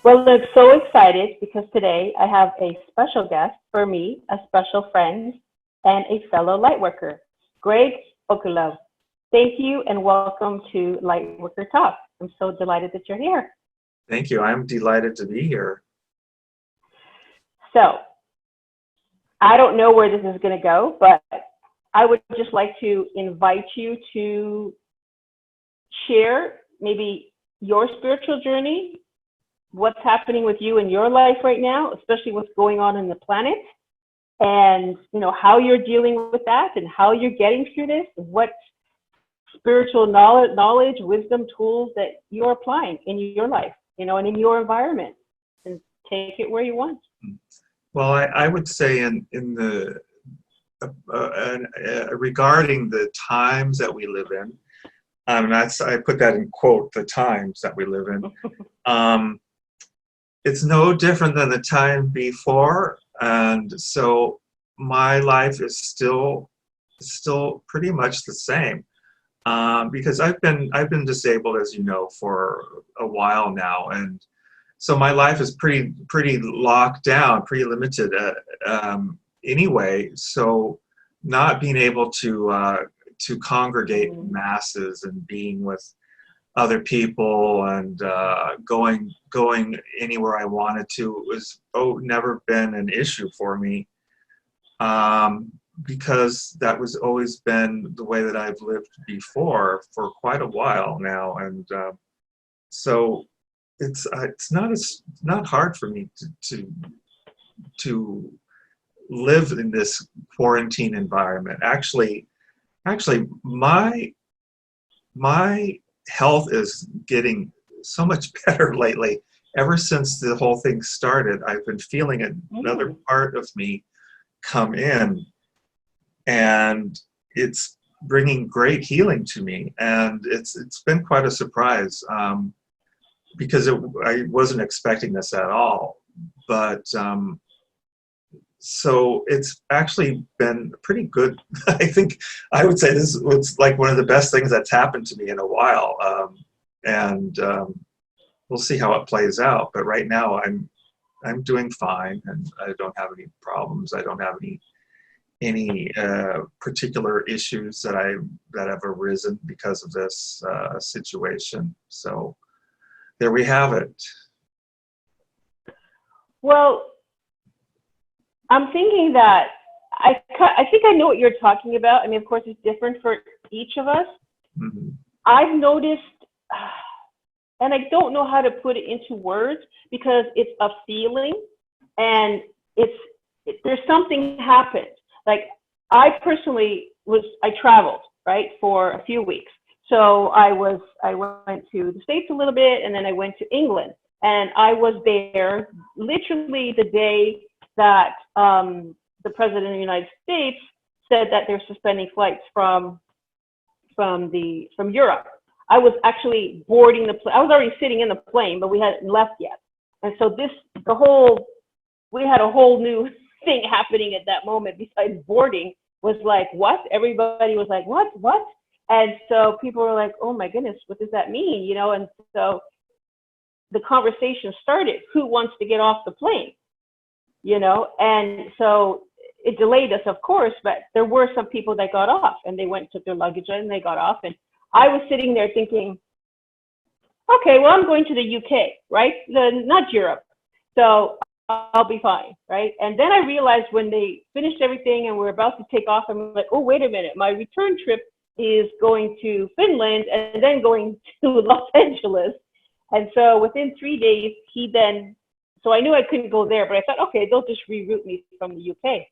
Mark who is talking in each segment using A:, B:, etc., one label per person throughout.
A: Well, I'm so excited because today I have a special guest for me, a special friend, and a fellow lightworker, Greg Okulov. Thank you and welcome to Lightworker Talk. I'm so delighted that you're here.
B: Thank you. I'm delighted to be here.
A: So, I don't know where this is going to go, but I would just like to invite you to share maybe your spiritual journey, what's happening with you in your life right now, especially what's going on in the planet, and how you're dealing with that and how you're getting through this, what spiritual knowledge, wisdom, tools that you're applying in your life, and in your environment, and take it where you want.
B: Well, I would say in the regarding the times that we live in, I put that in quote, the times that we live in. It's no different than the time before, and so my life is still pretty much the same. Because I've been disabled, as you know, for a while now, and so my life is pretty locked down, pretty limited anyway. So not being able to congregate masses and being with other people and going anywhere I wanted to was never been an issue for me. Because that was always been the way that I've lived before for quite a while now, and so it's not hard for me to live in this quarantine environment. Actually, my health is getting so much better lately. Ever since the whole thing started, I've been feeling another part of me come in. And it's bringing great healing to me, and it's been quite a surprise because I wasn't expecting this at all. But so it's actually been pretty good. I think I would say this was like one of the best things that's happened to me in a while, and we'll see how it plays out. But right now, I'm doing fine, and I don't have any problems. I don't have any particular issues that have arisen because of this situation. So there we have it.
A: Well, I'm thinking that I think I know what you're talking about. I mean, of course, it's different for each of us.
B: Mm-hmm.
A: I've noticed, and I don't know how to put it into words because it's a feeling, and there's something happened. Like I personally I traveled, right, for a few weeks. So I went to the States a little bit, and then I went to England, and I was there literally the day that the President of the United States said that they're suspending flights from Europe. I was actually boarding the plane. I was already sitting in the plane, but we hadn't left yet. And so we had a whole new thing happening at that moment besides boarding. Was like, what? Everybody was like, what? And so people were like, oh my goodness, what does that mean? And so the conversation started, who wants to get off the plane? And so it delayed us, of course, but there were some people that got off, and they went and took their luggage and they got off. And I was sitting there thinking, okay, well, I'm going to the UK, right? Not Europe. So I'll be fine, right? And then I realized when they finished everything and we're about to take off, I'm like, oh, wait a minute. My return trip is going to Finland and then going to Los Angeles. And so within 3 days, so I knew I couldn't go there, but I thought, okay, they'll just reroute me from the UK.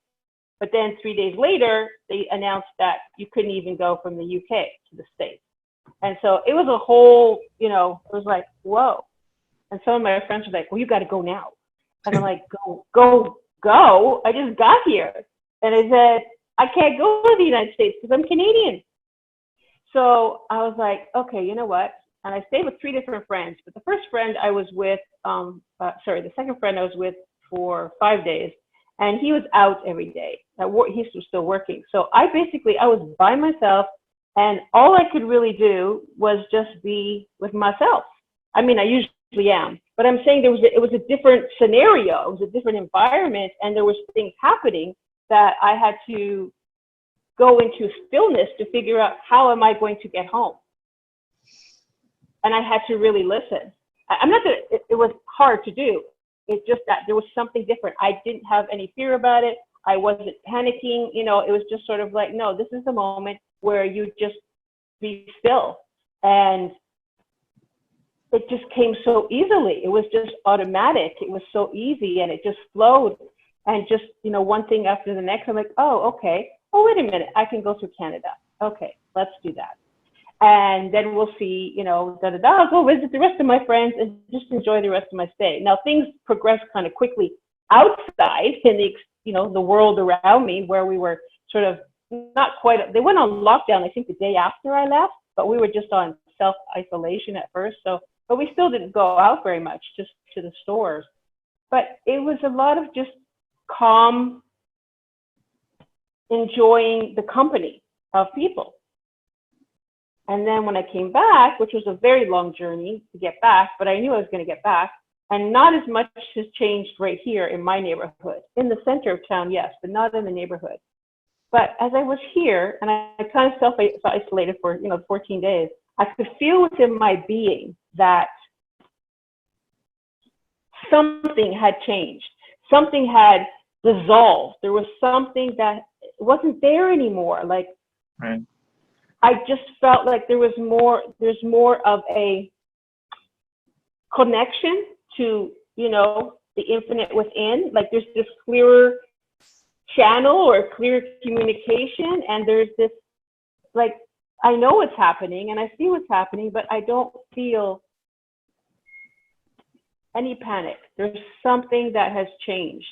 A: But then 3 days later, they announced that you couldn't even go from the UK to the States. And so it was a whole, it was like, whoa. And some of my friends were like, well, you got to go now. And I'm like, go. I just got here. And I said, I can't go to the United States because I'm Canadian. So I was like, okay, you know what? And I stayed with 3 different friends. But the first friend I was with, the second friend I was with for 5 days. And he was out every day. He was still working. So I was by myself. And all I could really do was just be with myself. I mean, I usually usually am. But I'm saying it was a different scenario, it was a different environment, and there was things happening that I had to go into stillness to figure out how am I going to get home. And I had to really listen. I'm not that it was hard to do. It's just that there was something different. I didn't have any fear about it. I wasn't panicking. You know, it was just sort of like, no, this is the moment where you just be still. And it just came so easily. It was just automatic. It was so easy, and it just flowed. And just, you know, one thing after the next, I'm like, oh, okay. Oh, wait a minute. I can go to Canada. Okay, let's do that. And then we'll see, you know, I'll go visit the rest of my friends and just enjoy the rest of my stay. Now, things progressed kind of quickly outside in the, you know, the world around me, where we were sort of not quite, they went on lockdown, I think, the day after I left, but we were just on self-isolation at first. So, but we still didn't go out very much, just to the stores. But it was a lot of just calm, enjoying the company of people. And then when I came back, which was a very long journey to get back, but I knew I was going to get back, and not as much has changed right here in my neighborhood. In the center of town, yes, but not in the neighborhood. But as I was here, and I kind of self-isolated for, you know, 14 days, I could feel within my being that something had changed. Something had dissolved. There was something that wasn't there anymore. Like,
B: right.
A: I just felt like there's more of a connection to, you know, the infinite within. Like, there's this clearer channel or clearer communication, and there's this, like, I know what's happening and I see what's happening, but I don't feel any panic. There's something that has changed,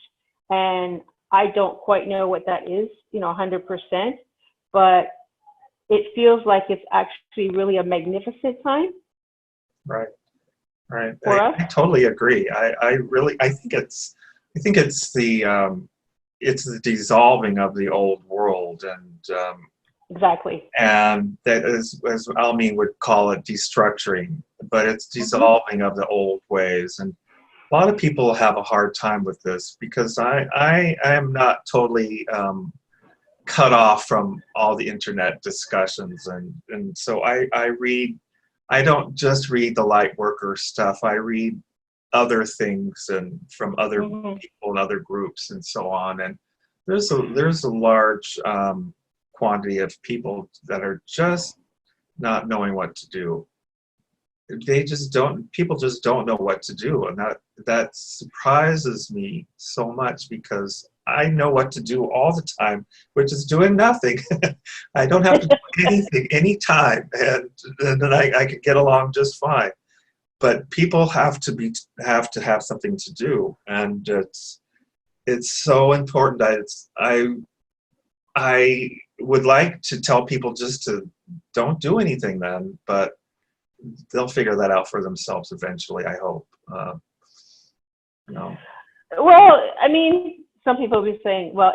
A: and I don't quite know what that is, you know, 100%, but it feels like it's actually really a magnificent time.
B: Right. Right.
A: For us.
B: I totally agree. I think it's the dissolving of the old world, and
A: exactly.
B: And that is, as Almin would call it, destructuring, but it's dissolving of the old ways. And a lot of people have a hard time with this, because I am not totally cut off from all the internet discussions, and so I read. I don't just read the Lightworker stuff. I read other things and from other people and other groups and so on. And there's a large quantity of people that are just not knowing what to do. People just don't know what to do, and that surprises me so much, because I know what to do all the time, which is doing nothing. I don't have to do anything anytime, and then I could get along just fine. But people have to have something to do, and it's so important. I would like to tell people just to don't do anything then, but they'll figure that out for themselves eventually, I hope. You know.
A: Well, I mean, some people will be saying, well,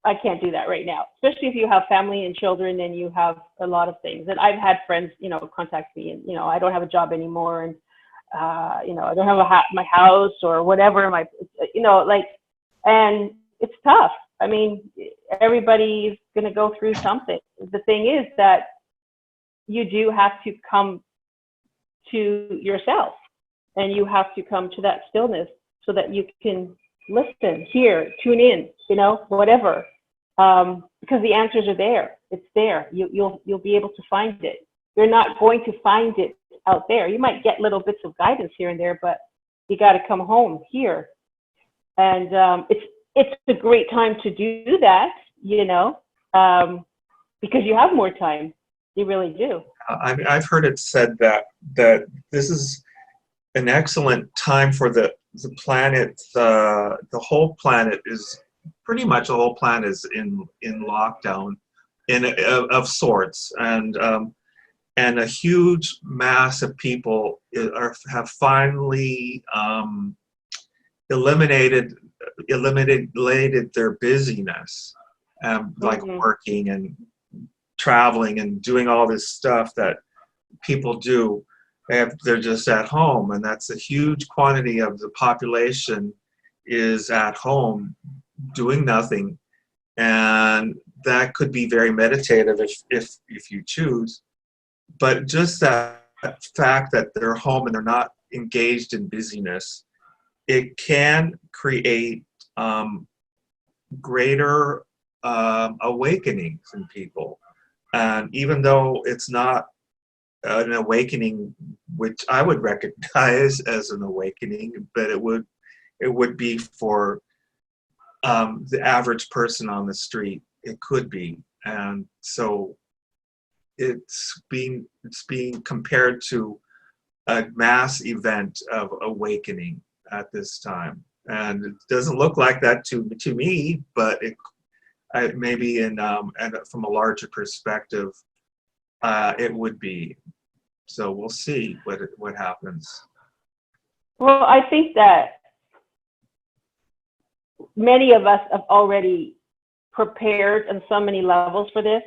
A: I can't do that right now, especially if you have family and children and you have a lot of things. And I've had friends, you know, contact me, and, you know, I don't have a job anymore, and, you know, I don't have my house or whatever, you know, like, and it's tough. I mean, everybody's going to go through something. The thing is that you do have to come to yourself, and you have to come to that stillness so that you can listen, hear, tune in, you know, whatever, because the answers are there. It's there. You'll be able to find it. You're not going to find it out there. You might get little bits of guidance here and there, but you got to come home here. And it's a great time to do that, you know, because you have more time. You really do.
B: I've heard it said that this is an excellent time for the planet. The whole planet is pretty much in lockdown, of sorts, and a huge mass of people have finally eliminated their busyness, like working and traveling and doing all this stuff that people do, they're just at home, and that's a huge quantity of the population is at home doing nothing, and that could be very meditative if you choose. But just that fact that they're home and they're not engaged in busyness, it can create greater awakenings in people. And even though it's not an awakening which I would recognize as an awakening, but it would be for the average person on the street. It could be, and so it's being compared to a mass event of awakening at this time, and it doesn't look like that to me, but maybe and from a larger perspective, it would be. So we'll see what happens.
A: Well, I think that many of us have already prepared on so many levels for this.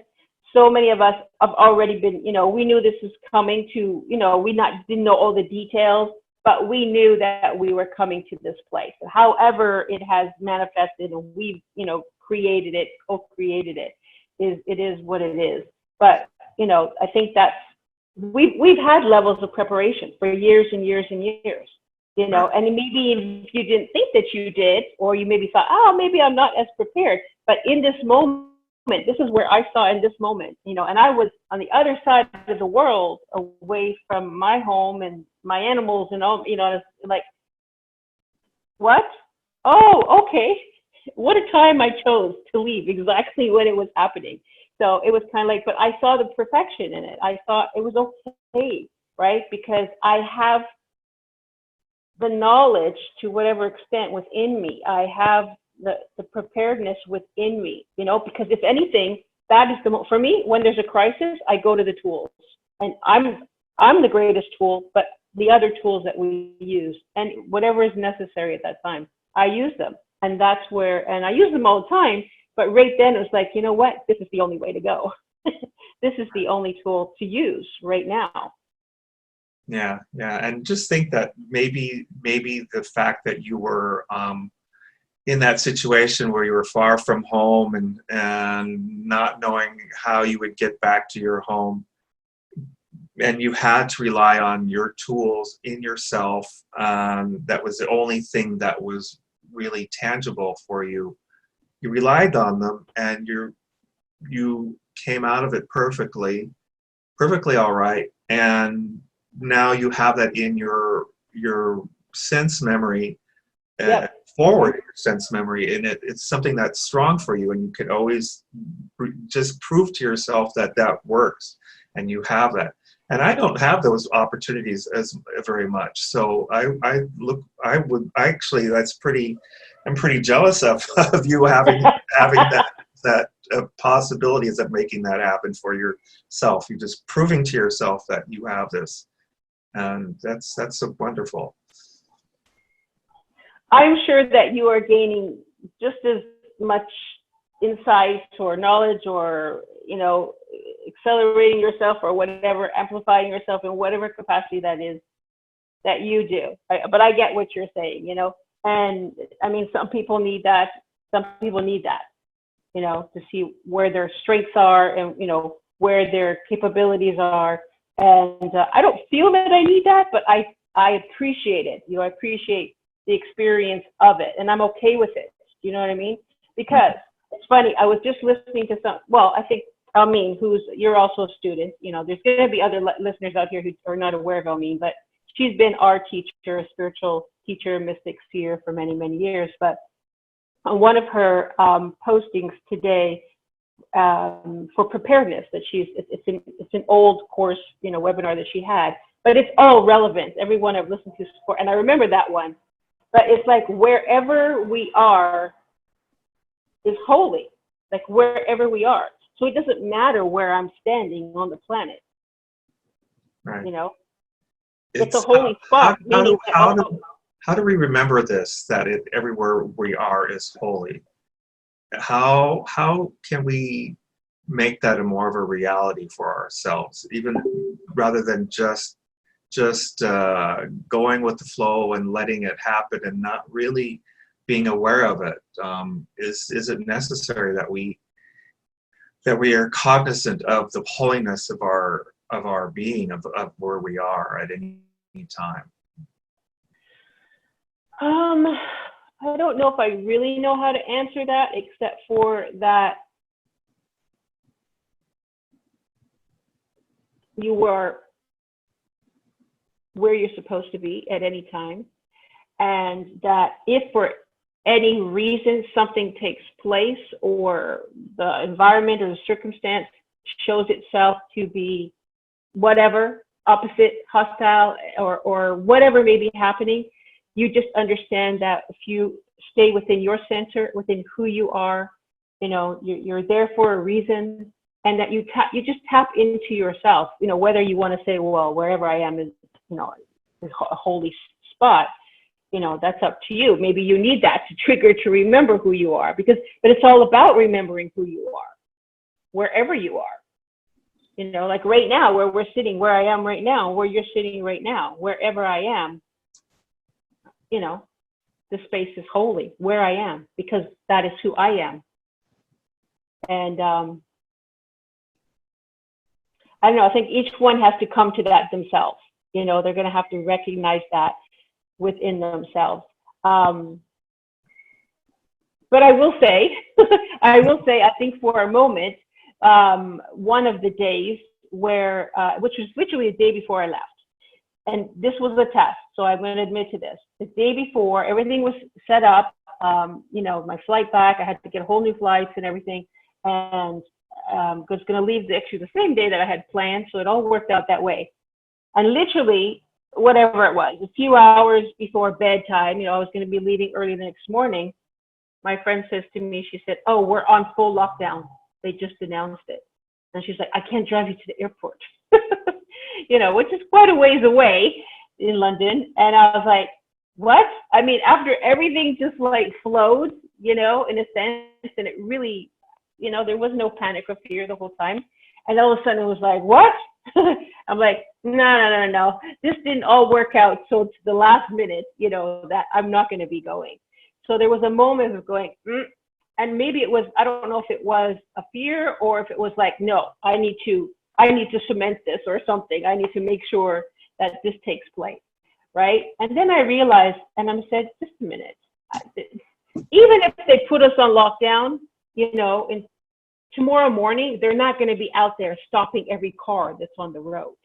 A: So many of us have already been, we knew this was coming to, we didn't know all the details, but we knew that we were coming to this place. However it has manifested and we've, created it, co-created it, it is what it is. But, I think that's, we've had levels of preparation for years and years and years. And maybe if you didn't think that you did, or you maybe thought, oh, maybe I'm not as prepared. But in this moment, this is where I saw in this moment, and I was on the other side of the world, away from my home and my animals and all, like, what? Oh, okay. What a time I chose to leave exactly when it was happening. So it was kind of like, but I saw the perfection in it. I thought it was okay, right? Because I have the knowledge to whatever extent within me. I have the preparedness within me, because if anything, that is for me, when there's a crisis, I go to the tools. And I'm the greatest tool, but the other tools that we use and whatever is necessary at that time, I use them. And that's where, and I use them all the time, but right then it was like, you know what, this is the only way to go. This is the only tool to use right now.
B: Yeah, and just think that maybe the fact that you were in that situation where you were far from home and not knowing how you would get back to your home, and you had to rely on your tools in yourself, that was the only thing that was really tangible for you. You relied on them, and you came out of it perfectly all right, and now you have that in your sense memory,
A: Yep.
B: forward your sense memory, and it's something that's strong for you, and you can always just prove to yourself that works, and you have that. And I don't have those opportunities as very much, so I'm pretty jealous of you having that possibilities of making that happen for yourself. You're just proving to yourself that you have this, and that's so wonderful.
A: I'm sure that you are gaining just as much insight or knowledge, or accelerating yourself or whatever, amplifying yourself in whatever capacity that is that you do. But I get what you're saying, and I mean, some people need that, to see where their strengths are and where their capabilities are. And I don't feel that I need that, but I appreciate it. I appreciate the experience of it, and I'm okay with it. You know what I mean? Because it's funny, I was just listening to I think Almeen, you're also a student, there's going to be other listeners out here who are not aware of Almeen, but she's been our teacher, a spiritual teacher, mystic, seer for many, many years. But on one of her postings today, for preparedness, that it's an old course, webinar that she had, but it's all relevant. Everyone I've listened to before, and I remember that one. But it's like wherever we are is holy, like wherever we are. So it doesn't matter where I'm standing on the planet.
B: Right.
A: It's a holy spot.
B: How do we remember this, that everywhere we are is holy? How can we make that more of a reality for ourselves, even rather than just just going with the flow and letting it happen and not really being aware of it. Is it necessary that we are cognizant of the holiness of our being, of where we are at any time?
A: I don't know if I really know how to answer that, except for that you are where you're supposed to be at any time, and that if for any reason something takes place, or the environment or the circumstance shows itself to be whatever, opposite, hostile, or whatever may be happening, you just understand that if you stay within your center, within who you are, you know, you're there for a reason, and that you just tap into yourself, you know, whether you want to say, well, wherever I am is, you know, a holy spot, you know, that's up to you. Maybe you need that to trigger to remember who you are, but it's all about remembering who you are, wherever you are. You know, like right now, where we're sitting, where I am right now, where you're sitting right now, wherever I am, you know, the space is holy where I am, because that is who I am. And I don't know, I think each one has to come to that themselves. You know, they're going to have to recognize that within themselves. But I will say, I think for a moment, one of the days where, which was literally the day before I left, and this was a test, so I'm going to admit to this. The day before, everything was set up, you know, my flight back, I had to get whole new flights and everything, and was going to leave actually the same day that I had planned, so it all worked out that way. And literally, whatever it was, a few hours before bedtime, you know, I was going to be leaving early the next morning, my friend says to me, she said, oh, we're on full lockdown. They just announced it. And she's like, I can't drive you to the airport. You know, which is quite a ways away in London. And I was like, what? I mean, after everything just like flowed, you know, in a sense, and it really, you know, there was no panic or fear the whole time. And all of a sudden it was like, what? I'm like, no. This didn't all work out. So to the last minute, you know, that I'm not going to be going. So there was a moment of going, and maybe it was, I don't know if it was a fear or if it was like, no, I need to cement this or something. I need to make sure that this takes place, right? And then I realized, and I said, just a minute. Even if they put us on lockdown, you know, and tomorrow morning, they're not going to be out there stopping every car that's on the road,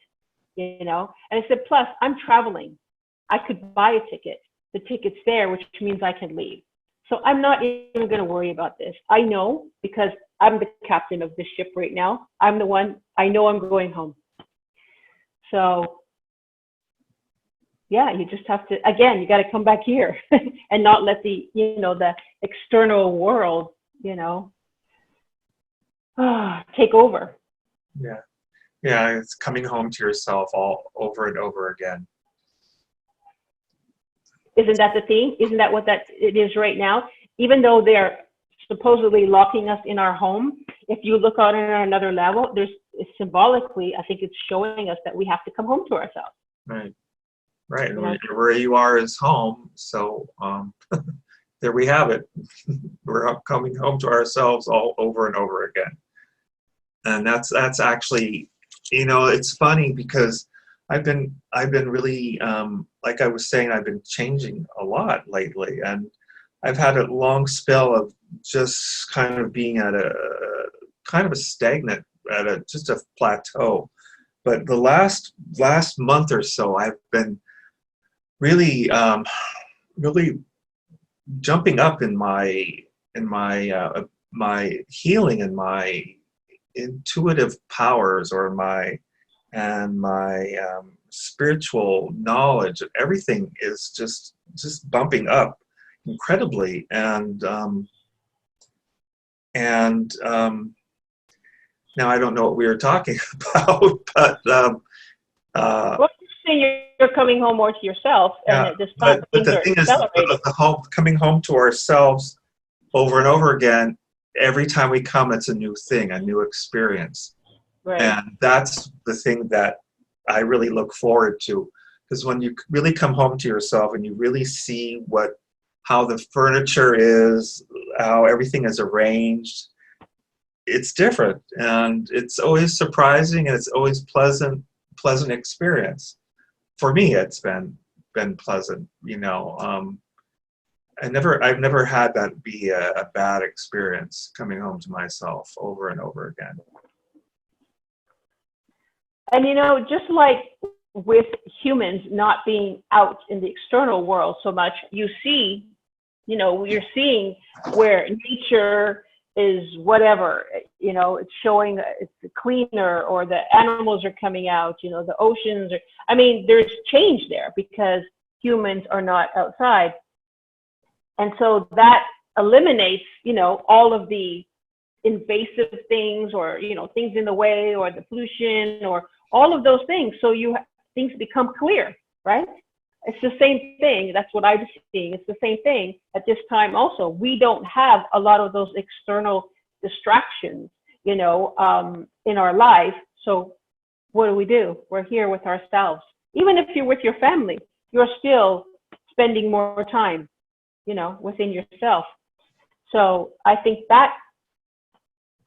A: you know? And I said, plus, I'm traveling. I could buy a ticket. The ticket's there, which means I can leave. So I'm not even going to worry about this. I know, because I'm the captain of this ship right now. I'm the one, I know I'm going home. So yeah, you just have to, again, you got to come back here and not let the, you know, the external world, you know, take over.
B: Yeah. Yeah, it's coming home to yourself all over and over again.
A: Isn't that the theme? Isn't that what it is right now? Even though they're supposedly locking us in our home, if you look out on another level, symbolically, I think it's showing us that we have to come home to ourselves.
B: Right. Right.
A: You know?
B: Where you are is home. So there we have it. We're coming home to ourselves all over and over again. And that's actually, you know, it's funny because I've been really, like I was saying, I've been changing a lot lately, and I've had a long spell of just kind of being at a kind of a stagnant, at just a plateau. But the last month or so, I've been really, really jumping up in my healing and my intuitive powers, or my spiritual knowledge. Everything is just bumping up incredibly, and now I don't know what we were talking about, but
A: well, you're coming home more to yourself, and
B: yeah,
A: at this time
B: but the thing is, coming home to ourselves over and over again. Every time we come, it's a new thing, a new experience. Right. And that's the thing that I really look forward to. Because when you really come home to yourself and you really see how the furniture is, how everything is arranged, it's different, and it's always surprising, and it's always pleasant experience. For me, it's been pleasant. I've never had that be a bad experience coming home to myself over and over again.
A: And just like with humans not being out in the external world so much, you're seeing where nature is whatever, it's showing it's cleaner, or the animals are coming out, the oceans there's change there because humans are not outside. And so that eliminates, all of the invasive things, or, things in the way, or the pollution, or all of those things. So things become clear, right? It's the same thing. That's what I'm seeing. It's the same thing at this time also. We don't have a lot of those external distractions, in our life. So what do? We're here with ourselves. Even if you're with your family, you're still spending more time, within yourself. So I think that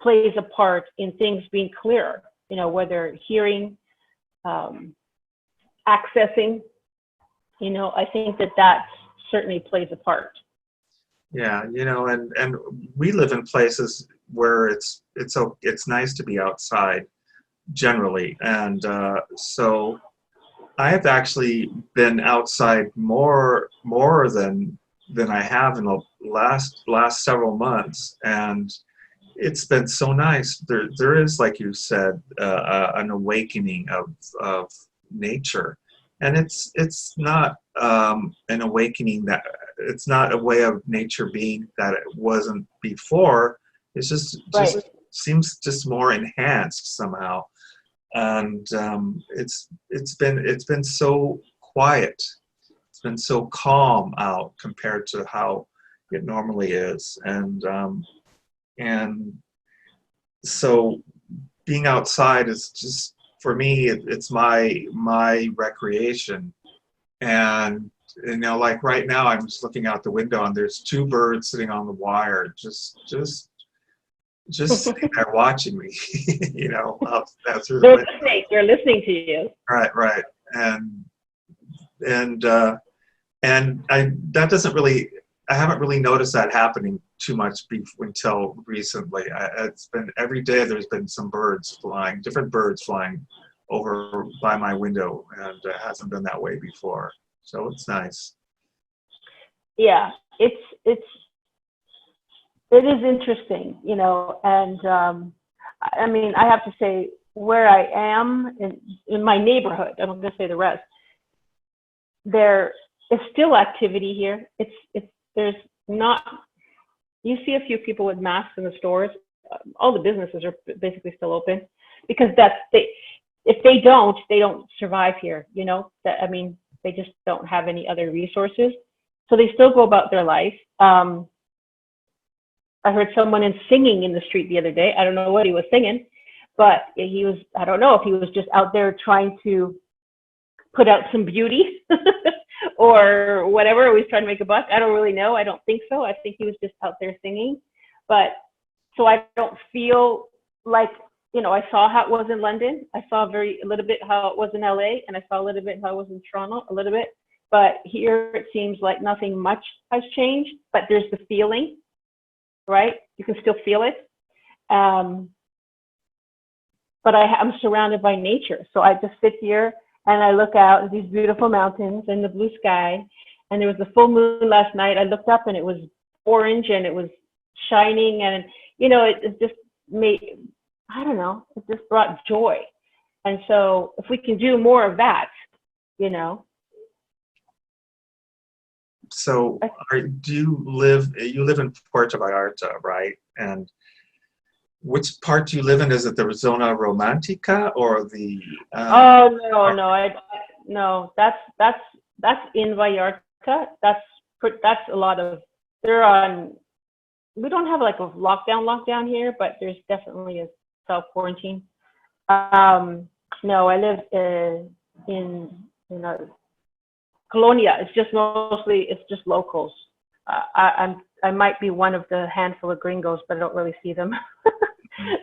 A: plays a part in things being clearer, whether hearing, accessing, I think that certainly plays a part.
B: Yeah, and we live in places where it's nice to be outside generally, and so I have actually been outside more than I have in the last several months, and it's been so nice. There is, like you said, an awakening of nature, and it's not an awakening that it's not a way of nature being that it wasn't before. It's just
A: Right.
B: seems just more enhanced somehow, and it's been so quiet. It's been so calm out compared to how it normally is, and so being outside is just, for me, it's my recreation. And like right now, I'm just looking out the window and there's two birds sitting on the wire, just sitting there watching me, out through the
A: They're
B: window.
A: listening. They're listening to you.
B: Right, and I haven't really noticed that happening too much until recently. It's been every day there's been different birds flying over by my window, and it hasn't been that way before. So it's nice.
A: Yeah, it is interesting, and I have to say, where I am in my neighborhood, I'm not going to say the rest, there is still activity here. There's not, you see a few people with masks in the stores. All the businesses are basically still open because if they don't survive here, they just don't have any other resources. So they still go about their life. I heard someone singing in the street the other day. I don't know what he was singing, but I don't know if he was just out there trying to put out some beauty or whatever, or he's trying to make a buck. I don't really know. I don't think so. I think he was just out there singing. But so I don't feel like, I saw how it was in London. I saw a little bit how it was in LA, and I saw a little bit how it was in Toronto, a little bit. But here it seems like nothing much has changed, but there's the feeling, right? You can still feel it. But I'm surrounded by nature. So I just sit here and I look out at these beautiful mountains and the blue sky. And there was a full moon last night. I looked up and it was orange and it was shining. And, it just made, I don't know, it just brought joy. And so if we can do more of that,
B: So you live in Puerto Vallarta, right? And which part do you live in? Is it the Zona Romantica or the?
A: Oh no, that's in Vallarta. That's a lot of. We don't have like a lockdown here, but there's definitely a self quarantine. No, I live in Colonia, it's just locals. I might be one of the handful of gringos, but I don't really see them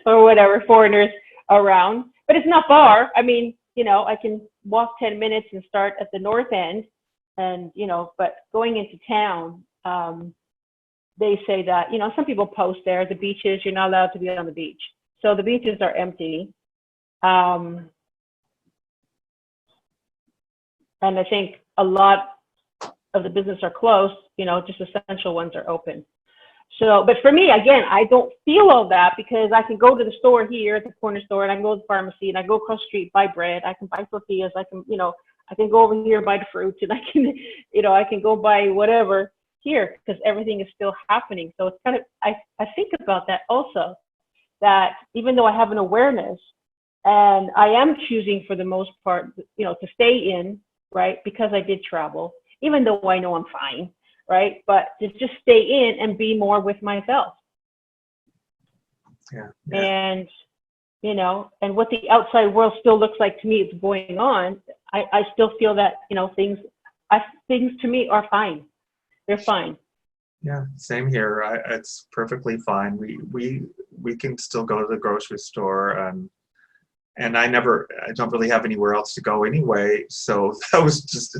A: or whatever, foreigners around. But it's not far. I mean, I can walk 10 minutes and start at the north end, and but going into town, they say that some people post there the beaches, you're not allowed to be on the beach, so the beaches are empty. And I think a lot of the business are closed, just essential ones are open. So, but for me, again, I don't feel all that because I can go to the store here at the corner store, and I can go to the pharmacy, and I go across the street, buy bread, I can buy tortillas, I can go over here, buy the fruits, and I can go buy whatever here because everything is still happening. So it's kind of, I think about that also, that even though I have an awareness and I am choosing for the most part, to stay in, right, because I did travel, even though I know I'm fine, right, but to just stay in and be more with myself.
B: Yeah.
A: And, and what the outside world still looks like to me is going on, I still feel that, things to me are fine. They're fine.
B: Yeah, same here. It's perfectly fine. We can still go to the grocery store, and I don't really have anywhere else to go anyway. So that was just,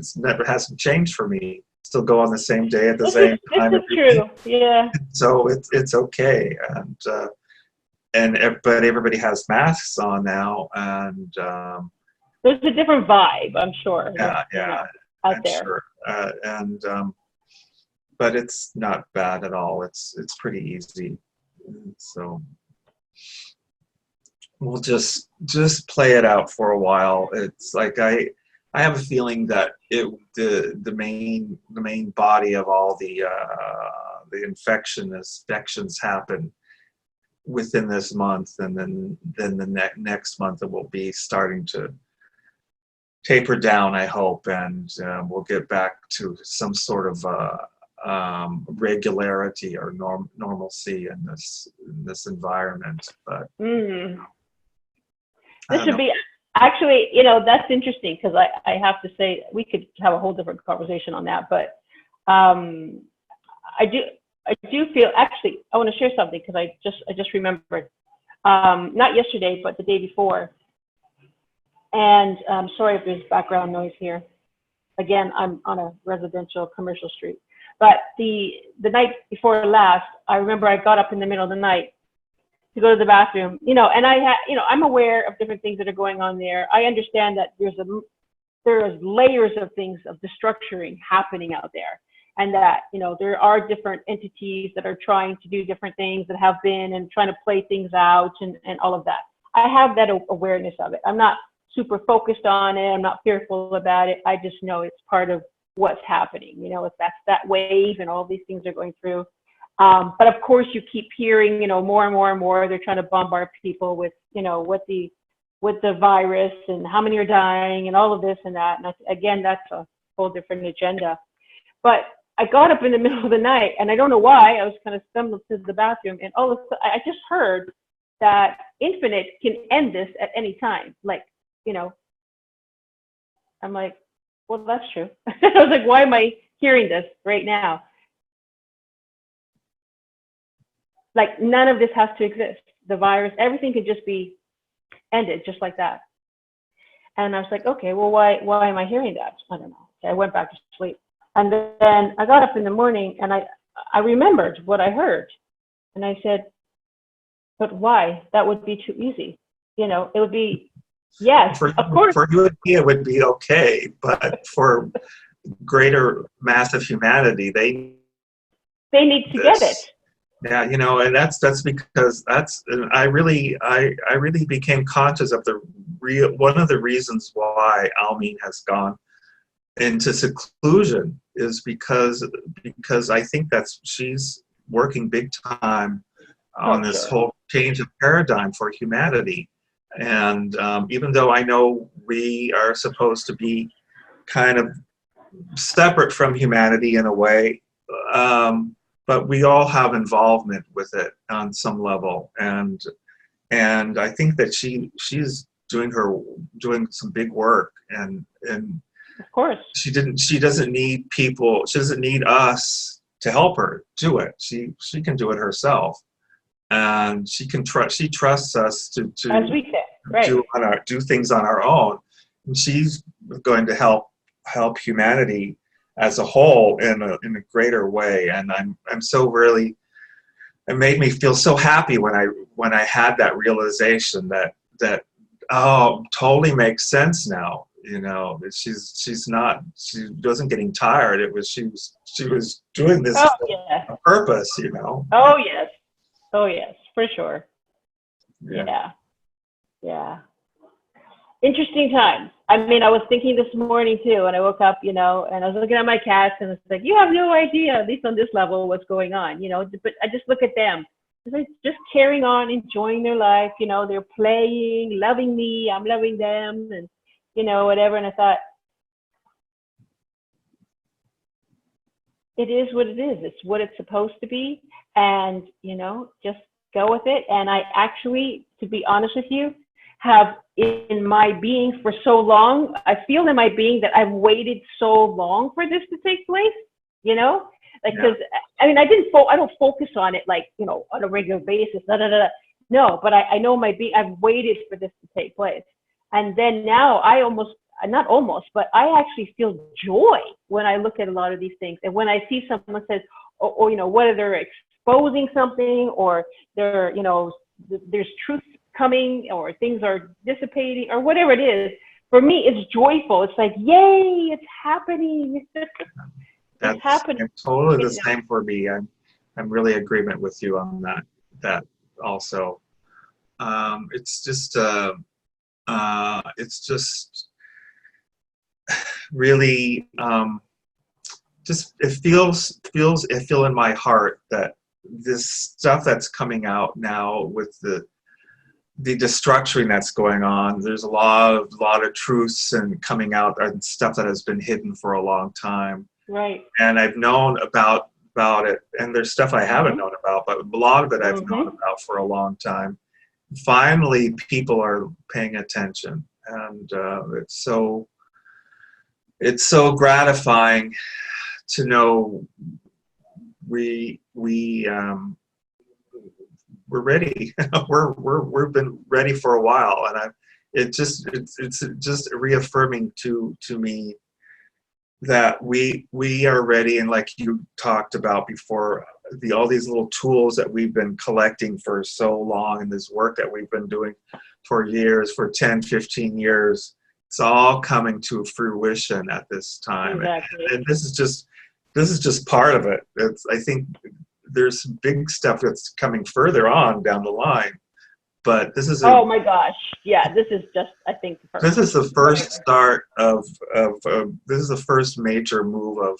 B: hasn't changed for me. Still go on the same day at the same time.
A: This is true. Yeah.
B: So it's okay, but everybody has masks on now, and
A: there's a different vibe, I'm sure.
B: Yeah,
A: out
B: I'm
A: there.
B: sure, but it's not bad at all. It's pretty easy. So we'll just play it out for a while. It's like I have a feeling that the main body of all the infections happen within this month, and then the next month it will be starting to taper down, I hope, and we'll get back to some sort of regularity or normalcy in this environment. But
A: this should be actually, that's interesting, because I have to say we could have a whole different conversation on that, but I do feel, actually I want to share something because I just remembered, not yesterday but the day before, and sorry if there's background noise here. Again, I'm on a residential commercial street. But the night before last, I remember I got up in the middle of the night to go to the bathroom, and I'm aware of different things that are going on there. I understand that there's layers of things, of the structuring happening out there, and that, there are different entities that are trying to do different things, that have been, and trying to play things out, and all of that. I have that awareness of it. I'm not super focused on it. I'm not fearful about it. I just know it's part of what's happening. If that's that wave and all these things are going through. But of course you keep hearing, more and more and more, they're trying to bombard people with, with the virus and how many are dying and all of this and that. And again, that's a whole different agenda. But I got up in the middle of the night, and I don't know why, I was kind of stumbling to the bathroom, and all of a sudden I just heard that Infinite can end this at any time. Like, I'm like, well, that's true. I was like, why am I hearing this right now? Like, none of this has to exist. The virus, everything could just be ended just like that. And I was like, okay, well, why am I hearing that? I don't know. So I went back to sleep. And then I got up in the morning, and I remembered what I heard. And I said, but why? That would be too easy. It would be, yes, of course.
B: For you and me, it would be okay. But for greater mass of humanity, they
A: need to get it.
B: Yeah, and that's because I really became conscious of one of the reasons why Almeen has gone into seclusion is because I think she's working big time on this whole change of paradigm for humanity. And even though I know we are supposed to be kind of separate from humanity in a way, but we all have involvement with it on some level, and I think that she's doing some big work, and
A: Of course.
B: She doesn't need people, she doesn't need us to help her do it. She can do it herself. And she trusts us to
A: As we said, right.
B: do things on our own. And she's going to help humanity as a whole in a greater way. And I'm so really, it made me feel so happy when I had that realization that oh, totally makes sense now. You know, she wasn't getting tired. She was doing this
A: Oh,
B: for
A: yeah.
B: a purpose, you know.
A: Oh, yes. Oh, yes, for sure.
B: Yeah.
A: Yeah. Interesting times. I mean, I was thinking this morning too, and I woke up, you know, and I was looking at my cats, and it's like, you have no idea, at least on this level, what's going on, you know. But I just look at them, they're just carrying on, enjoying their life, you know. They're playing, loving me, I'm loving them, and you know, whatever. And I thought, it is what it is. It's what it's supposed to be, and you know, just go with it. And I actually, to be honest with you, have in my being for so long, I feel in my being that I've waited so long for this to take place, you know, like, because I mean, I don't focus on it like, you know, on a regular basis, no, but I know my being, I've waited for this to take place. And then now not almost, but I actually feel joy when I look at a lot of these things. And when I see someone says, or you know, whether they're exposing something or they're, you know, there's truth coming or things are dissipating or whatever it is, for me it's joyful. It's like, yay, it's happening. It's happening.
B: Totally the same for me. I'm really in agreement with you on that also. It's just really just I feel in my heart that this stuff that's coming out now with the destructuring that's going on, there's a lot of truths and coming out and stuff that has been hidden for a long time.
A: Right.
B: And I've known about it, and there's stuff I haven't known about, but a lot of it I've known about for a long time. Finally, people are paying attention, and it's so gratifying to know we're ready. We've been ready for a while, and it's just reaffirming to me that we are ready. And like you talked about before, all these little tools that we've been collecting for so long, and this work that we've been doing for years, for 10, 15 years, it's all coming to fruition at this time.
A: Exactly.
B: And this is just part of it. I think there's some big stuff that's coming further on down the line, but this is
A: oh my gosh, yeah, this is just, I think
B: this is the first start of this is the first major move of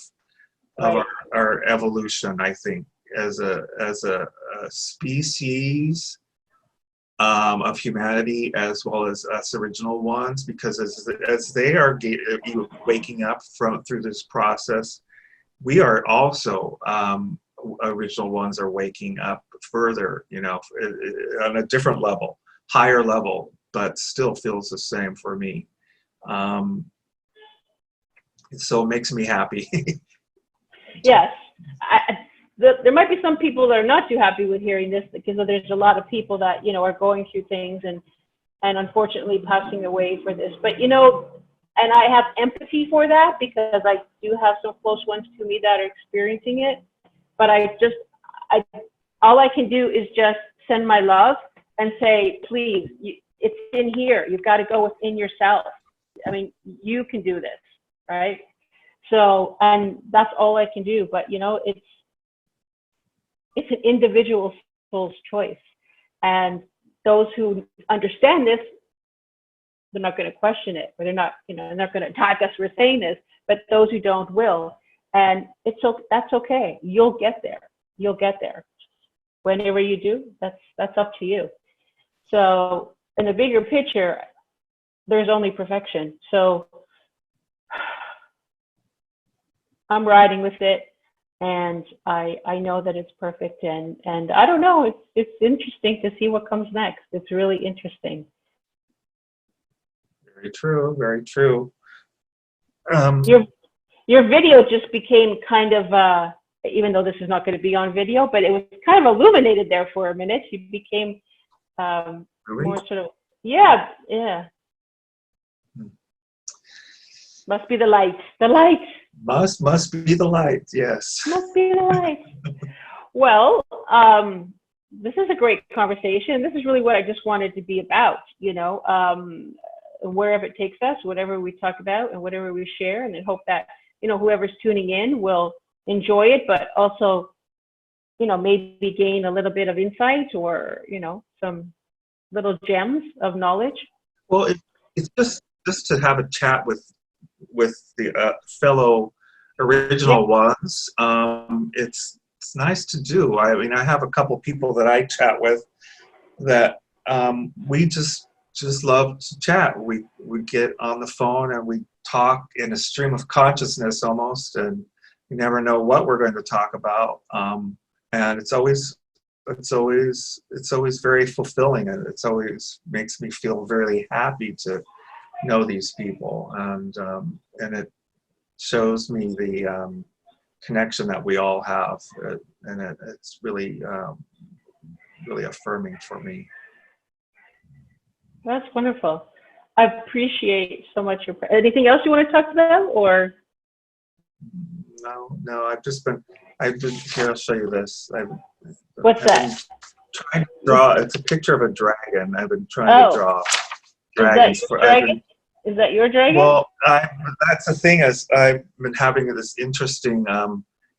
B: our evolution, I think, as a species of humanity, as well as us original ones, because as they are waking up through this process, we are also original ones are waking up further, you know, on a different level, higher level, but still feels the same for me. So it makes me happy.
A: Yes. There might be some people that are not too happy with hearing this, because there's a lot of people that, you know, are going through things and unfortunately passing away for this. But, you know, and I have empathy for that, because I do have some close ones to me that are experiencing it. But all I can do is just send my love and say, please, it's in here. You've got to go within yourself. I mean, you can do this, right? So, and that's all I can do. But, you know, it's an individual's choice. And those who understand this, they're not going to question it, or they're not going to attack us for saying this, but those who don't will. And that's okay. You'll get there. You'll get there. Whenever you do, that's up to you. So in the bigger picture, there's only perfection. So I'm riding with it, and I know that it's perfect. And I don't know, it's interesting to see what comes next. It's really interesting.
B: Very true. Very true.
A: Your your video just became kind of even though this is not going to be on video, but it was kind of illuminated there for a minute. You became
B: really?
A: more sort of, yeah, yeah. Must be the light. The light.
B: Must be the light, yes.
A: Must be the light. Well, this is a great conversation. This is really what I just wanted to be about, you know, wherever it takes us, whatever we talk about and whatever we share, and then hope that, you know, whoever's tuning in will enjoy it, but also, you know, maybe gain a little bit of insight or, you know, some little gems of knowledge.
B: Well, it's just to have a chat with the fellow original ones. It's nice to do. I mean, I have a couple people that I chat with that we just love to chat. We get on the phone and we talk in a stream of consciousness almost, and you never know what we're going to talk about. And it's always very fulfilling, and it's always makes me feel very happy to know these people, and it shows me the connection that we all have, and it's really really affirming for me.
A: That's wonderful. I appreciate so much your. Anything else you want to talk about, or?
B: No. I've been here. I'll show you this.
A: What's that?
B: Trying to draw. It's a picture of a dragon. I've been trying to draw dragons for.
A: Is that your dragon?
B: Well, that's the thing, is I've been having this interesting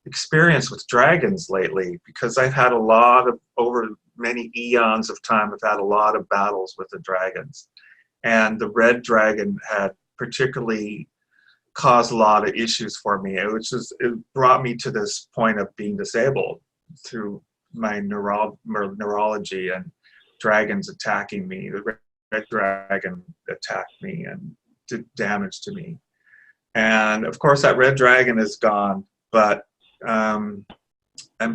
B: experience with dragons lately, because I've had over many eons of time, I've had a lot of battles with the dragons. And the red dragon had particularly caused a lot of issues for me. It brought me to this point of being disabled through my neurology and dragons attacking me. The red dragon attacked me and did damage to me. And of course that red dragon is gone, but I'm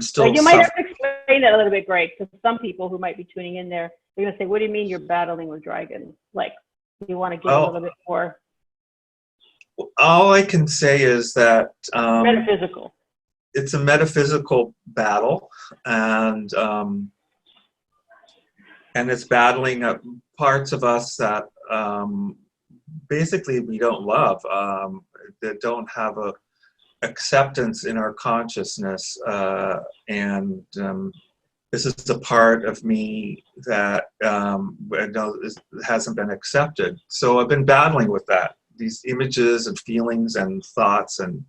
B: still...
A: You might have to explain that a little bit, Greg, because some people who might be tuning in there, they're going to say, what do you mean you're battling with dragons? Like, you want to give a little bit more...
B: All I can say is that...
A: metaphysical.
B: It's a metaphysical battle, and it's battling parts of us that basically we don't love, that don't have a acceptance in our consciousness, and this is a part of me that hasn't been accepted. So I've been battling with that. These images and feelings and thoughts and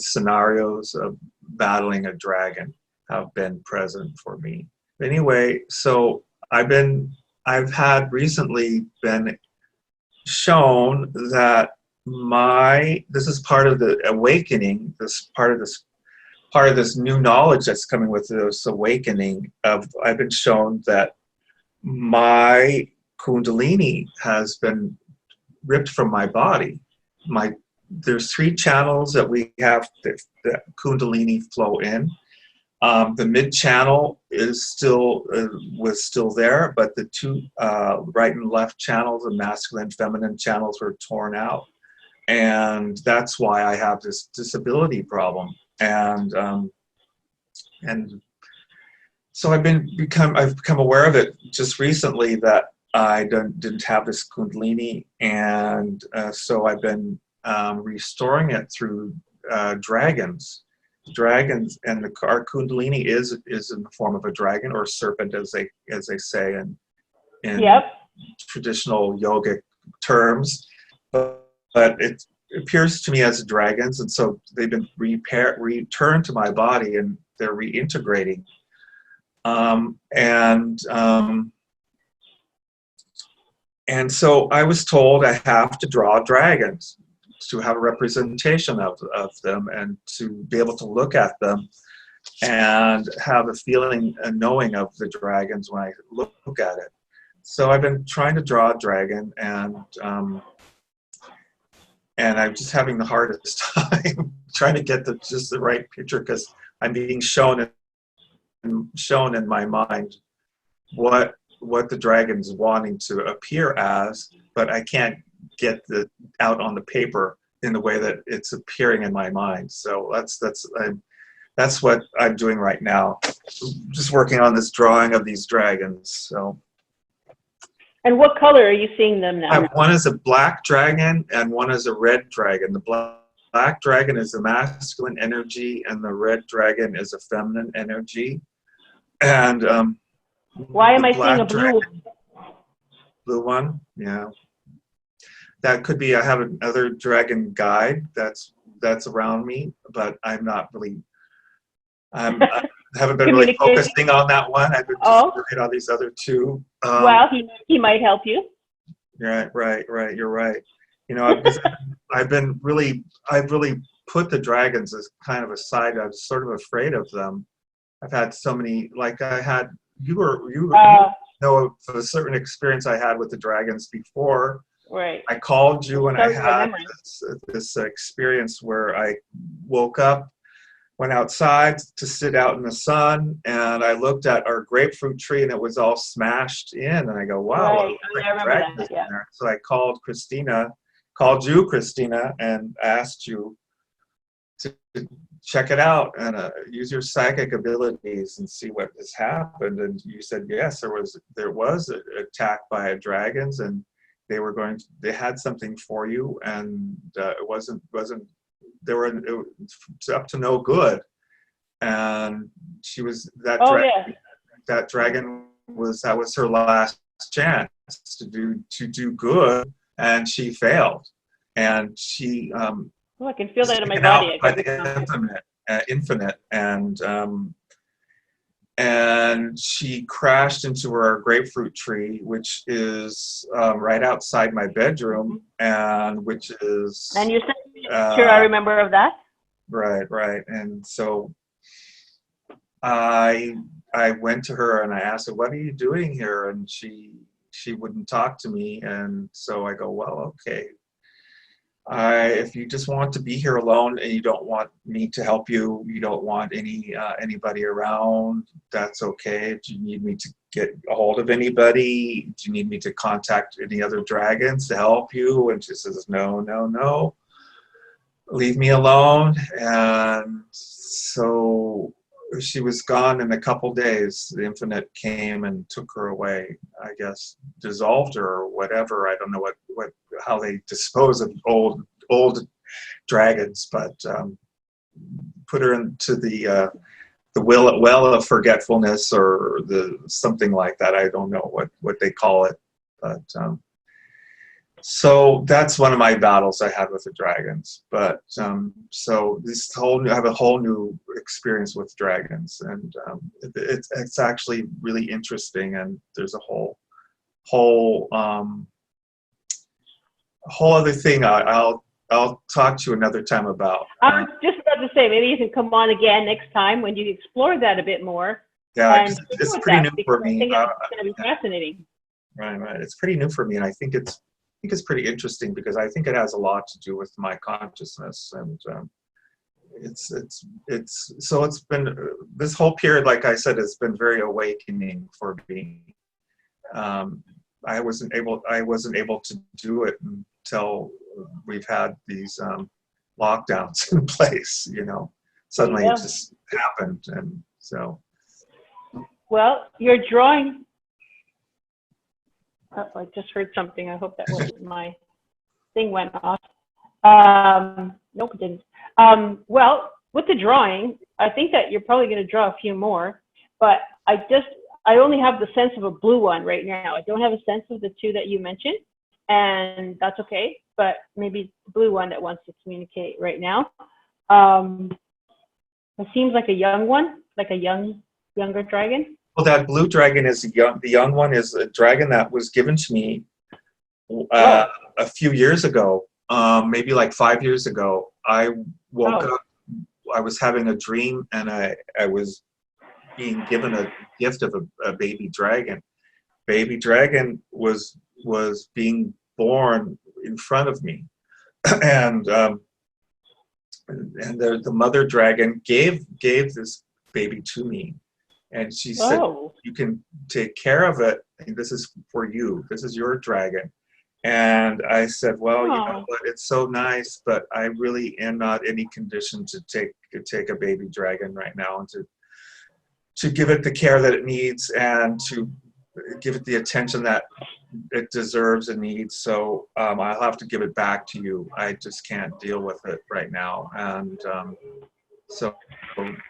B: scenarios of battling a dragon have been present for me. Anyway, so I've had recently been shown that this is part of the awakening, part of this new knowledge that's coming with this awakening I've been shown that my Kundalini has been ripped from my body. There's 3 channels that we have that Kundalini flow in. The mid channel was still there, but the 2 right and left channels, the masculine and feminine channels, were torn out, and that's why I have this disability problem. And so I've become aware of it just recently, that I didn't have this Kundalini, and so I've been restoring it through dragons, and our Kundalini is in the form of a dragon or serpent, as they say in traditional yogic terms, but it appears to me as dragons, and so they've been returned to my body, and they're reintegrating, and so I was told I have to draw dragons to have a representation of them, and to be able to look at them and have a feeling and knowing of the dragons when I look at it. So I've been trying to draw a dragon, and I'm just having the hardest time trying to get just the right picture, because I'm being shown in my mind what the dragon's wanting to appear as, but I can't get out on the paper in the way that it's appearing in my mind. So that's what I'm doing right now. Just working on this drawing of these dragons. So.
A: And what color are you seeing them now?
B: One is a black dragon and one is a red dragon. The black dragon is the masculine energy, and the red dragon is a feminine energy. And
A: why am I seeing a blue one?
B: Blue one, yeah. That could be. I have another dragon guide that's around me, but I'm not really. I haven't been really focusing on that one. I've been just working on these other two.
A: Well, he might help you.
B: Right. You're right. You know, I've really put the dragons as kind of aside. I was sort of afraid of them. I've had so many, like I had, you know of a certain experience I had with the dragons before.
A: Right.
B: I called you and I had this experience where I woke up, went outside to sit out in the sun, and I looked at our grapefruit tree and it was all smashed in. And I go, wow,
A: right. I remember that. Yeah.
B: So I called you, Christina, and asked you to check it out and use your psychic abilities and see what has happened. And you said, yes, there was an attack by dragons, and they had something for you, and it wasn't up to no good. And she was that dragon that was her last chance to do good, and she failed. And she
A: I can feel that in my body.
B: By the infinite, and she crashed into our grapefruit tree, which is right outside my bedroom, and which is.
A: And you said, sure, I remember of that.
B: Right. And so I went to her and I asked her, "What are you doing here?" And she wouldn't talk to me, and so I go, "Well, okay. If you just want to be here alone and you don't want me to help you, you don't want anybody around, that's okay. Do you need me to get a hold of anybody? Do you need me to contact any other dragons to help you?" And she says, no. Leave me alone. And so she was gone in a couple days. The infinite came and took her away, I guess, dissolved her or whatever. I don't know how they dispose of old dragons, but put her into the well of forgetfulness or something like that. I don't know what they call it, but so that's one of my battles I had with the dragons. But so I have a whole new experience with dragons, and it's actually really interesting. And there's a whole other thing I'll talk to you another time about.
A: I was just about to say, maybe you can come on again next time when you explore that a bit more.
B: Yeah, it's pretty new for me.
A: I think it's going to be fascinating.
B: Right. It's pretty new for me, and I think it's pretty interesting because I think it has a lot to do with my consciousness, and it's been this whole period, like I said, has been very awakening for me. I wasn't able to do it until we've had these lockdowns in place. Suddenly it just happened, and so. Well,
A: you're drawing. Oh, I just heard something. I hope that wasn't my thing went off. Nope, it didn't. Well, with the drawing, I think that you're probably going to draw a few more, but I only have the sense of a blue one right now. I don't have a sense of the two that you mentioned, and that's okay, but maybe the blue one that wants to communicate right now. It seems like a young one, like a younger dragon.
B: Well, that blue dragon is the young one is a dragon that was given to me a few years ago, maybe like 5 years ago. I woke up, I was having a dream, and I was being given a gift of a baby dragon. Baby dragon was being born in front of me, and the mother dragon gave this baby to me. And she said, "You can take care of it. And this is for you. This is your dragon. And I said, well, you know
A: Oh.
B: what, it's so nice, but I really am not in any condition to take a baby dragon right now, and to give it the care that it needs, and to give it the attention that it deserves and needs. So I'll have to give it back to you. I just can't deal with it right now. And so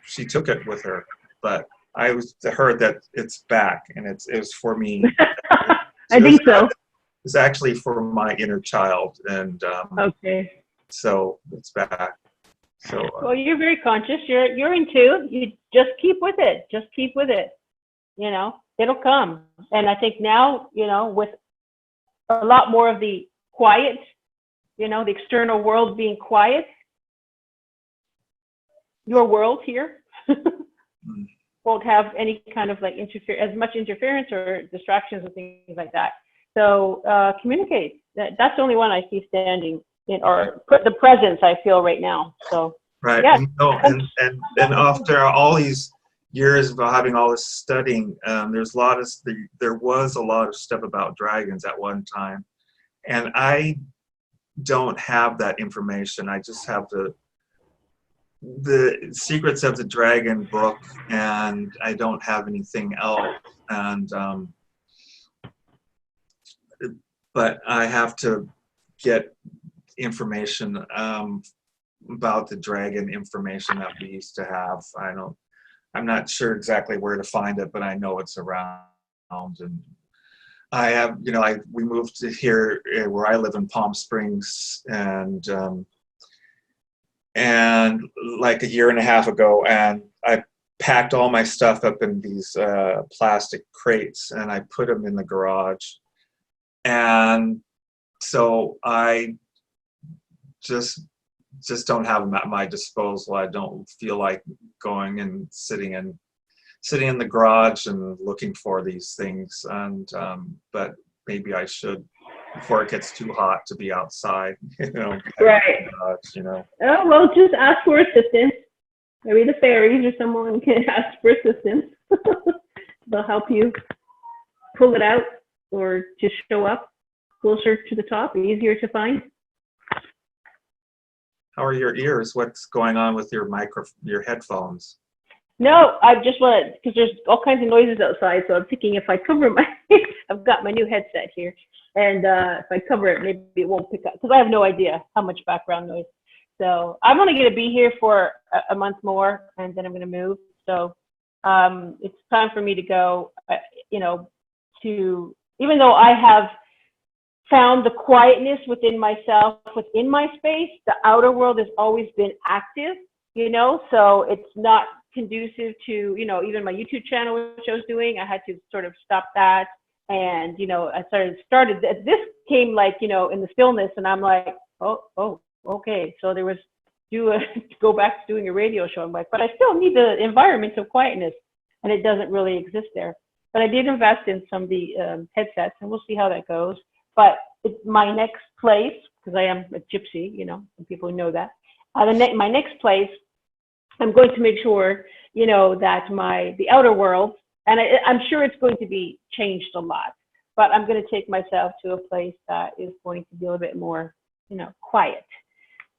B: she took it with her, but I heard that it's back, and it was for me.
A: I think so.
B: It's actually for my inner child, and
A: Okay.
B: so it's back. So
A: Well, you're very conscious. You're in tune. You just keep with it. Just keep with it. You know, it'll come. And I think now, you know, with a lot more of the quiet, you know, the external world being quiet, your world here won't have any kind of like as much interference or distractions and things like that. So communicate. That's the only one I see standing in, or the presence I feel right now. So
B: right,
A: yeah.
B: and after all these years of having all this studying, there was a lot of stuff about dragons at one time, and I don't have that information. I just have the Secrets of the Dragon book, and I don't have anything else. And but I have to get information about the dragon information that we used to have. I'm not sure exactly where to find it, but I know it's around. And I have, you know, we moved to here where I live in Palm Springs, and like a year and a half ago, and I packed all my stuff up in these plastic crates, and I put them in the garage. And so I just don't have them at my disposal. I don't feel like going and sitting in the garage and looking for these things. And but maybe I should, before it gets too hot to be outside, you know.
A: Right.
B: Garage, you know.
A: Oh, well, just ask for assistance. Maybe the fairies or someone can ask for assistance. They'll help you pull it out, or just show up closer to the top, easier to find.
B: How are your ears? What's going on with your headphones?
A: No, I just want to, because there's all kinds of noises outside, so I'm thinking if I cover I've got my new headset here, and if I cover it, maybe it won't pick up, because I have no idea how much background noise. So I'm only going to be here for a month more, and then I'm going to move. So it's time for me to go, you know, even though I have found the quietness within myself, within my space, the outer world has always been active, you know, so it's not conducive to, you know, even my YouTube channel, which I was doing, I had to sort of stop that. And, you know, I started, this came like, you know, in the stillness, and I'm like, oh, okay. So there was, go back to doing a radio show. I'm like, but I still need the environment of quietness, and it doesn't really exist there. But I did invest in some of the headsets, and we'll see how that goes. But it's my next place, because I am a gypsy, you know, and people know that. My next place, I'm going to make sure, you know, that the outer world, and I'm sure it's going to be changed a lot, but I'm going to take myself to a place that is going to be a little bit more, you know, quiet.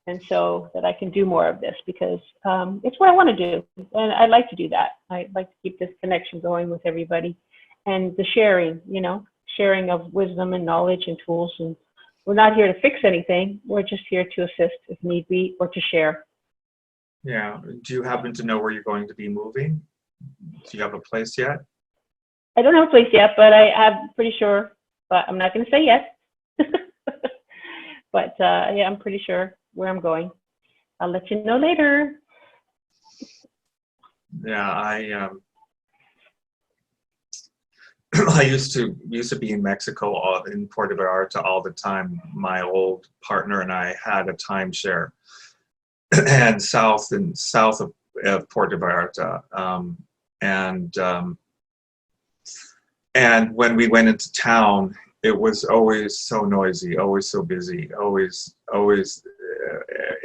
A: And so that I can do more of this, because it's what I want to do. And I'd like to do that. I'd like to keep this connection going with everybody, and the sharing, you know, sharing of wisdom and knowledge and tools. And we're not here to fix anything. We're just here to assist if need be, or to share.
B: Yeah. Do you happen to know where you're going to be moving? Do you have a place yet?
A: I don't have a place yet, but I'm pretty sure, but I'm not going to say yes. But yeah, I'm pretty sure where I'm going. I'll let you know later.
B: Yeah, I used to be in Mexico, in Puerto Vallarta all the time. My old partner and I had a timeshare, and south of Puerto Vallarta, and when we went into town, it was always so noisy, always so busy, always,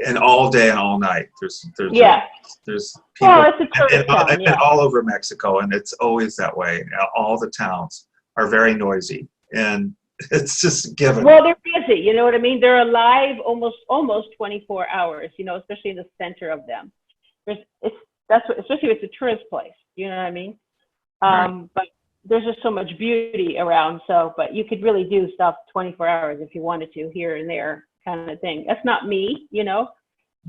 B: and all day and all night. There's people,
A: well, it's a tourist town,
B: and all over Mexico, and it's always that way. All the towns are very noisy, and It's just given.
A: Well, they're busy, you know what I mean? They're alive almost 24 hours, you know, especially in the center of them. Especially if it's a tourist place, you know what I mean?
B: Right.
A: But there's just so much beauty around. So, but you could really do stuff 24 hours if you wanted to, here and there, kind of thing. That's not me, you know.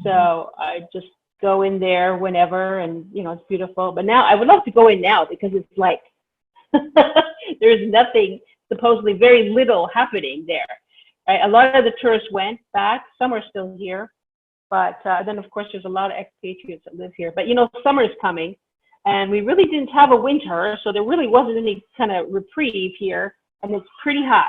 A: So I just go in there whenever, and you know, it's beautiful. But now I would love to go in now because it's like there's nothing, supposedly very little happening there. Right? A lot of the tourists went back. Some are still here. But then, of course, there's a lot of expatriates that live here. But, you know, summer's coming, and we really didn't have a winter, so there really wasn't any kind of reprieve here, and it's pretty hot.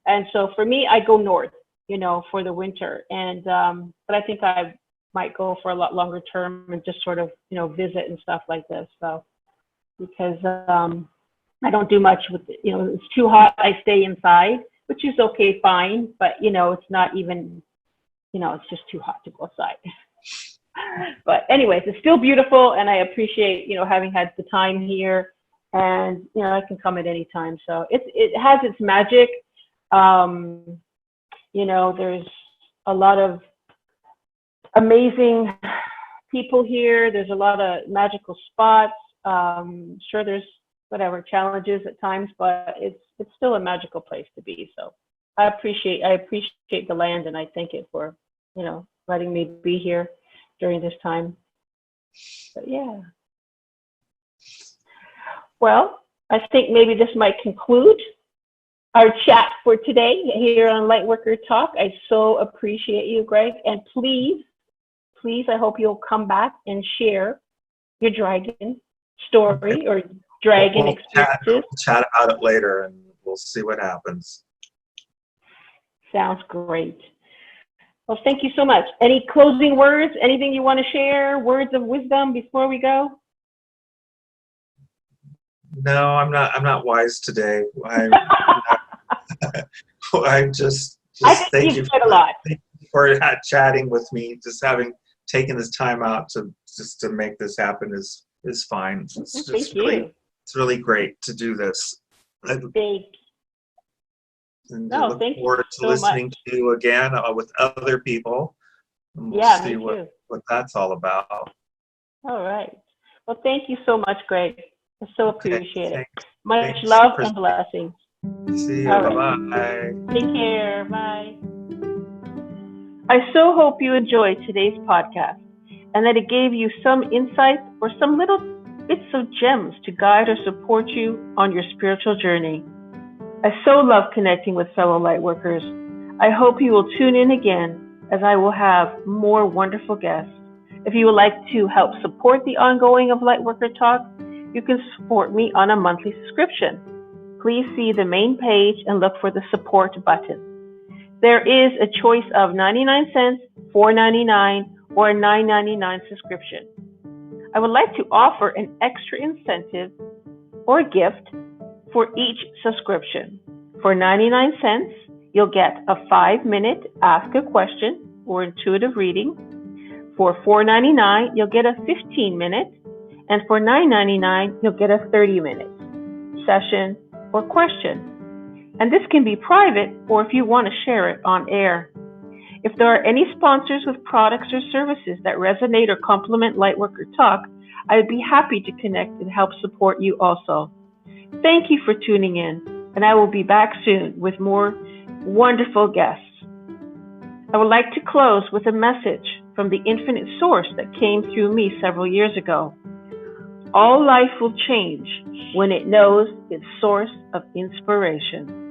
A: And so for me, I go north, you know, for the winter. And but I think I might go for a lot longer term and just sort of, you know, visit and stuff like this. So because I don't do much with, you know, it's too hot, I stay inside, which is okay, fine. But, you know, it's not even, you know, it's just too hot to go outside. But anyways, it's still beautiful, and I appreciate, you know, having had the time here, and, you know, I can come at any time. So it has its magic. You know, there's a lot of amazing people here. There's a lot of magical spots. Sure, there's whatever challenges at times, but it's still a magical place to be. So I appreciate the land, and I thank it for, you know, letting me be here during this time. But yeah. Well, I think maybe this might conclude our chat for today here on Lightworker Talk. I so appreciate you, Greg. And please, I hope you'll come back and share your dragon story or dragon experiences.
B: We'll chat about it later, and we'll see what happens.
A: Sounds great. Well, thank you so much. Any closing words? Anything you want to share? Words of wisdom before we go?
B: No, I'm not wise today. I just thank you for chatting with me. Just having taken this time out to make this happen is fine. It's really great to do this. And I look forward to listening to you again with other people. And we'll see what that's all about.
A: All right. Well, thank you so much, Greg. I so appreciate it. Much
B: Thanks,
A: love and blessings.
B: See you. Bye-bye.
A: Take care. Bye. I so hope you enjoyed today's podcast and that it gave you some insights or some little bits of gems to guide or support you on your spiritual journey. I so love connecting with fellow lightworkers. I hope you will tune in again, as I will have more wonderful guests. If you would like to help support the ongoing of Lightworker Talk, you can support me on a monthly subscription. Please see the main page and look for the support button. There is a choice of 99 cents, $4.99, or a $9.99 subscription. I would like to offer an extra incentive or gift for each subscription. For 99 cents, you'll get a 5-minute Ask a Question or intuitive reading. For $4.99, you'll get a 15-minute, and for $9.99, you'll get a 30-minute session or question. And this can be private, or if you want to share it on air. If there are any sponsors with products or services that resonate or complement Lightworker Talk, I would be happy to connect and help support you also. Thank you for tuning in, and I will be back soon with more wonderful guests. I would like to close with a message from the infinite source that came through me several years ago. All life will change when it knows its source of inspiration.